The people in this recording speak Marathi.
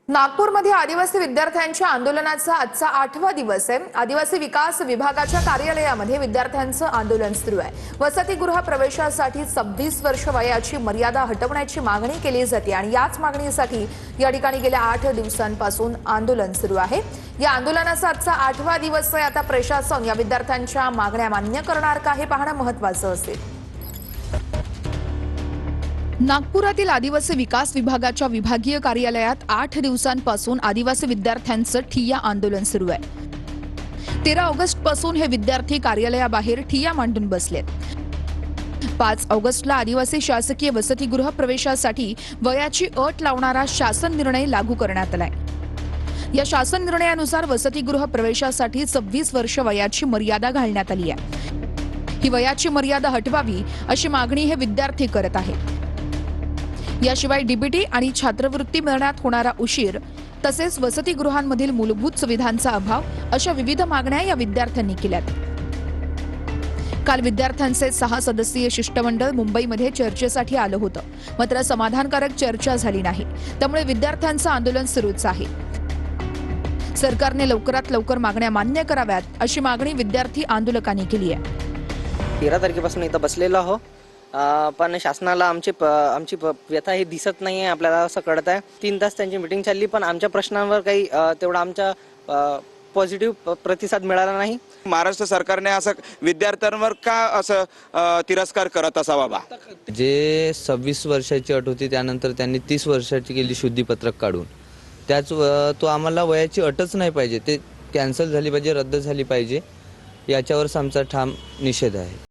नागपूरमध्ये आदिवासी विद्यार्थ्यांच्या आंदोलनाचा आजचा 8वा दिवस आहे। आदिवासी विकास विभागाच्या कार्यालयामध्ये विद्यार्थ्यांचं आंदोलन सुरू आहे। वसतिगृह प्रवेशासाठी 26 वर्ष वयाची मर्यादा हटवण्याची मागणी केली जाते आणि याच मागणीसाठी या ठिकाणी गेल्या 8 दिवसांपासून आंदोलन सुरू आहे। या आंदोलनाचा आजचा 8वा दिवस आहे। आता प्रशासन या विद्यार्थ्यांच्या मागण्या मान्य करणार का हे पाहणं महत्त्वाचं असेल। नागपुरातील आदिवासी विकास विभागाच्या विभागीय कार्यालयात 8 दिवसांपासून आदिवासी विद्यार्थ्यांचं ठिय्या आंदोलन सुरू आहे। 13 ऑगस्ट पासून हे विद्यार्थी कार्यालयाबाहेर ठिय्या मांडून बसलेत। 5 ऑगस्टला आदिवासी शासकीय वसतिगृह प्रवेशासाठी वयाची अट लावणारा शासन निर्णय लागू करण्यात आलाय। या शासन निर्णयानुसार वसतिगृह प्रवेशासाठी 26 वर्ष वयाची मर्यादा घालण्यात आली आहे। ही वयाची मर्यादा हटवावी अशी मागणी हे विद्यार्थी करत आहेत। याशिवाय डीबीटी आणि छात्रवृत्ती मिळण्यात होणारा उशीर तसेच वसतिगृहांमधील मूलभूत सुविधांचा अभाव अशा विविध मागण्या या विद्यार्थ्यांनी केल्यात। काल विद्यार्थ्यांचे 6 सदस्यीय शिष्टमंडळ मुंबईमध्ये चर्चेसाठी आलं होतं, मात्र समाधानकारक चर्चा झाली नाही। त्यामुळे विद्यार्थ्यांचं आंदोलन सुरूच आहे। सरकारने लवकरात लवकर मागण्या मान्य कराव्यात अशी मागणी विद्यार्थी आंदोलकांनी केली आहे। 13 तारखेपासून इथं बसलेलो आहो, पण शासनाला आमची व्यथा हे दिसत नाही आहे। आपल्याला असं कळत आहे 3 तास त्यांची मीटिंग चालली, पण आमच्या प्रश्नांवर काही तेवढा आमचा पॉझिटिव्ह प्रतिसाद मिळाला नाही। महाराष्ट्र सरकारने असं विद्यार्थ्यांवर का असं तिरस्कार करत असावा बा? जे 26 वर्षाची अट होती त्यानंतर त्यांनी 30 वर्षाची केली शुद्धीपत्रक काढून। तो आम्हाला वयाची अटच नाही पाहिजे, ते कॅन्सल झाली पाहिजे, रद्द झाली पाहिजे। याच्यावर आमचा ठाम निषेध आहे।